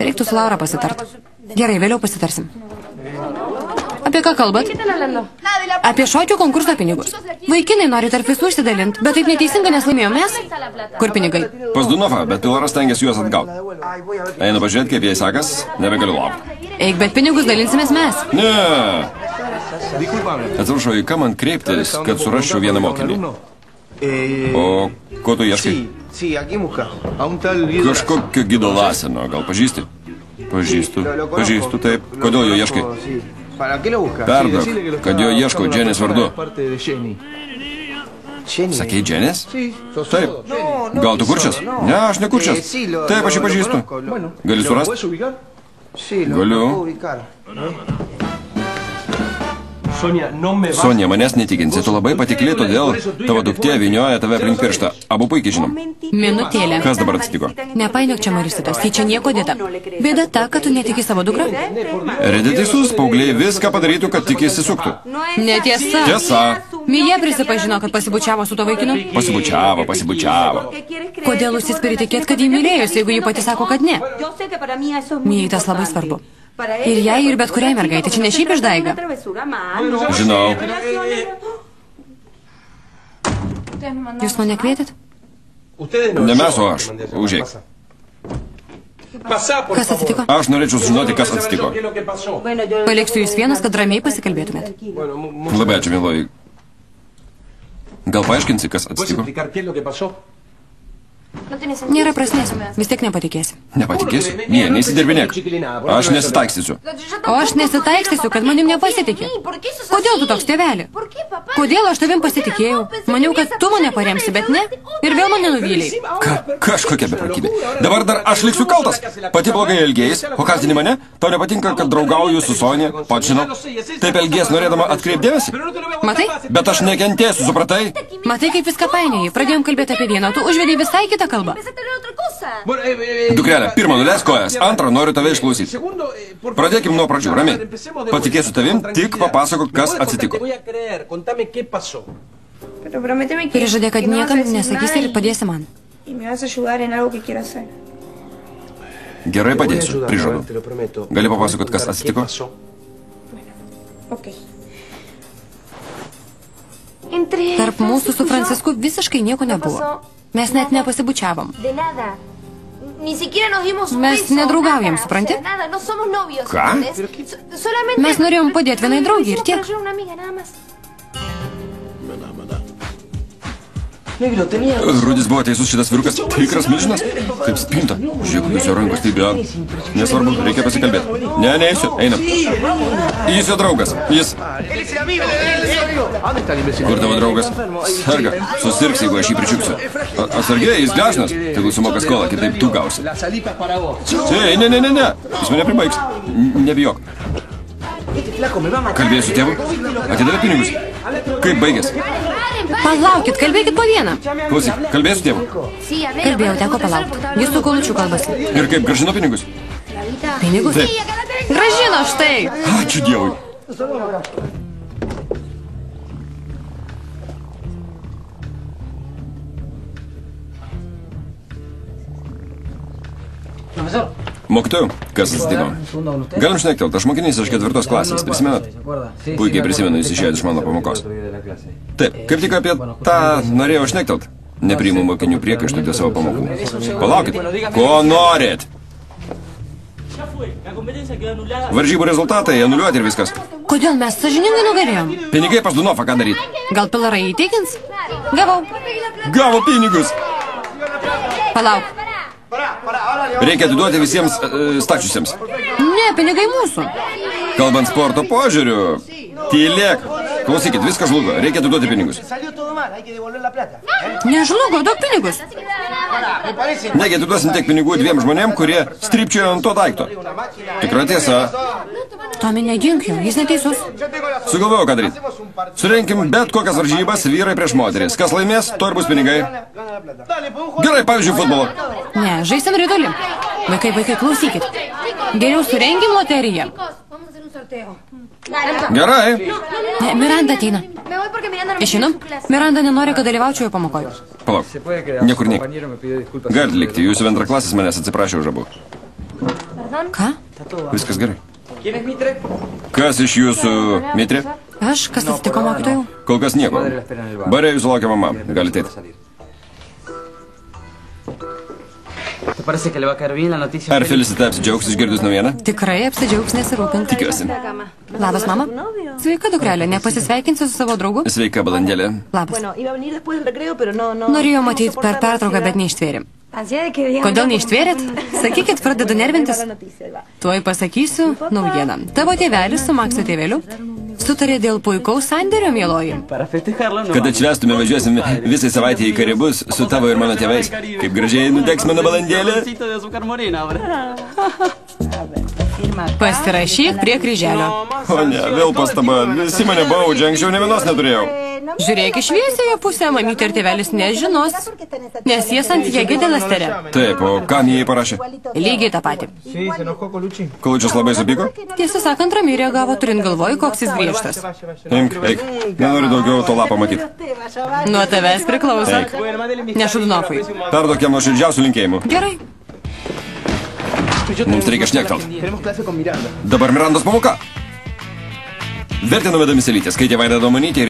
Reiktų su Laura pasitart. Gerai, vėliau pasitarsim. Apie ką kalbat? Apie šokių konkurso pinigus. Vaikinai nori tarp visų išsidalinti, bet taip neteisinga, nes laimėjom mes. Kur pinigai? Pas Dunofą, bet Pilaras stengiasi juos atgauti. Einu pažiūrėti, kaip jai sekas, nebegaliu laukti. Eik, bet pinigus dalinsimės mes. Ne. Atsiprašau, į ką man kreiptis, kad surasčiau vieną mokinį? O ko tu ieškai? Kažkokio Gido Laseno, gal pažįsti? Pažįstu, taip. Kodėl jo ieškai? Perduok, kad jo ieškau Dženės vardu. Sakei Dženės? Taip. Gal tu kurčias? Ne, aš ne kurčias. Taip, aš jį pažįstu. Gali surast? Galiu. Sonija, manęs netikinsi, tu labai patikli, todėl tavo duktė vynioja tave aplink pirštą. Abu puikiai žinom. Minutėlė. Kas dabar atsitiko? Nepainiok čia, Maristitas, tai čia nieko dėta. Bėda ta, kad tu netiki savo dukrą. Redė teisus, paaugliai viską padarytų, kad tik įsisuktų. Netiesa. Tiesa. Mija prisipažino, kad pasibučiavo su to vaikinu. Pasibučiavo. Kodėl užsispiri tikėt, kad jį mylėjosi, jeigu ji pati sako, kad ne? Mijai tas labai svarbu. Ir jai, ir bet kuriai mergaitė, čia ne šiaip išdaiga. Žinau. Jūs mane kvietėt? Ne mes, o aš. Užeik. Kas atsitiko? Aš norėčiau sužinoti, kas atsitiko. Paliksiu jūs vienas, kad ramiai pasikalbėtumėt. Labai ačiū, mieloji. Gal paaiškinsi, kas atsitiko? Nėra prasmės, vis tiek nepatikėsi. Nepatikėsiu? Nie, nesidirbinėk. Aš nesitaikstysiu. O aš nesitaikstysiu, kad manim nepasitikė. Kodėl tu toks, tėveli? Kodėl aš tavim pasitikėjau? Maniau, kad tu mane paremsi, bet ne. Ir vėl mane nuvyliai. Kažkokia beprotybė. Dabar dar aš liksiu kaltas. Pati blogai elgėjais, o kaltini mane? Tau nepatinka, kad draugauju su Sonija? Pats žinau. Taip elgės norėdama atkreipdėmėsi? Matai? Bet aš nekentėsiu, supratai? Matai, kaip viską painėjai. Pradėjom kalbėti apie vieną, tu užvedai visai kitą kalbą. Dukrelė, pirmą nuleisk kojas, antrą noriu tave išklausyti. Pradėkim nuo pradžių, ramiai. Patikėsiu tavim, tik papasakok, kas atsitiko. Prižadė, kad niekam nesakysi ir padėsi man. Gerai padėsiu, prižadu. Gali papasakot, kas atsitiko? Tarp mūsų su Francisku visiškai nieko nebuvo. Mes net nepasibučiavom. Mes nedraugaujam, supranti? Ką? Mes norėjom padėti vienai draugiai ir tiek. Rudis buvo teisus, šitas vyrukas tikras milžinas. Kaip spinta. Žiūrėk, jūsų rankos taip bėga. Nesvarbu, reikia pasikalbėti. Ne, neįsiu, einam. Jis jo draugas. Jis. Kur tavo draugas? Serga. Susirgs, jeigu aš jį pričiupsiu. Atsargiai, jis gležnas. Tegul sumoka skolą, kitaip tu gausi. Ei, ne. Jis mane pribaigs. Nebijok. Kalbėjai su tėvu? Atidavė pinigus. Kaip baigės? Palaukit, kalbėkit po vieną. Klausyk, kalbėjai su tėvu? Kalbėjau, teko palaukti. Jis su kolučiu kalbasi. Ir kaip, gražino pinigus? Pinigus? Taip. Gražino, štai. Ačiū Dievui. Mokytojau, kas atsitiko? Galim šnektelt, aš mokinys iš 4 klasės, prisimenat? Puikiai prisimenu, jūs išėjot iš mano pamokos. Taip, kaip tik apie tą norėjau šnektelt. Nepriimu mokinių priekaištų dėl savo pamokų. Palaukit, ko norit? Varžybų rezultatai anuliuoti ir viskas. Kodėl mes sąžiningai nugalėjom? Pinigai pas Dunofą, ką daryti? Gal Pilarai įtikins? Gavau. Gavo pinigus. Palauk. Reikia atiduoti visiems stačiusiems. Ne, pinigai mūsų. Kalbant sporto požiūriu, tylėk. Klausykit, viskas žlugo, reikia atiduoti pinigus. Nežlugo, duok pinigus. Negi atiduosim tiek pinigų 2 žmonėm, kurie strypčiojo ant to daikto. Tikra tiesa. Tomi, negink jo, jis neteisus. Sugalvojau, ką daryti. Surenkim bet kokias varžybas vyrai prieš moteris. Kas laimės, to ir bus pinigai. Gerai, pavyzdžiui, futbolo. Ne, žaisim ritulį. Vaikai, klausykit. Geriau surenkim loteriją. Gerai. Ne, Miranda ateina. Išeinam? Miranda nenori, kad dalyvaučiau jo pamokoje. Palauk, niekur neik. Gali likti, jūsų bendraklasis manęs atsiprašė už abu. Ką? Viskas gerai. Kas iš jūsų Mitrė? Aš, kas atsitiko mokytojau? Kol kas nieko. Bare jūsų laukia mama. Galite eiti. Ar Felicita apsidžiaugs išgirdus naujieną? Tikrai apsidžiaugs nesirūpint. Tikiuosi. Labas, mama. Sveika, dukrelė, nepasisveikinsi su savo draugu? Sveika, balandėlė. Labas. Norėjau matyti per pertrauką, bet neištvėrėm. Kodėl neištvėrėt? Sakykit, pradedu nervintis. Tuoj pasakysiu naujieną. Tavo tėvelis su Makso tėveliu sutarė dėl puikaus sandėrio, mieloji. Kad atšvestume, važiuosim visai savaitę į Karibus su tavo ir mano tėvais. Kaip gražiai nudegs mano balandėlė. Pasirašyk prie kryželio. O ne, vėl pastaba. Visi mane baudžia, anksčiau ne vienos neturėjau. Žiūrėk iš šviesėje pusę, mamytė ir tėvelis nežinos, nes jie santykiai dėl Esterė. Taip, o kam jie parašė? Lygiai tą patį. Kolučius labai supyko? Tiesą sakant, ramiai reagavo, turint galvoj, koks jis griežtas. Imk, eik. Nenoriu daugiau to lapo matyti. Nuo tavęs priklauso. Nešudnofui. Perduok jam nuoširdžiausių linkėjimų. Gerai. Mums reikia šnektelt. Dabar Mirandos pamoka. Vertė nuvedami selytės, skaitė Vaida Domanytė ir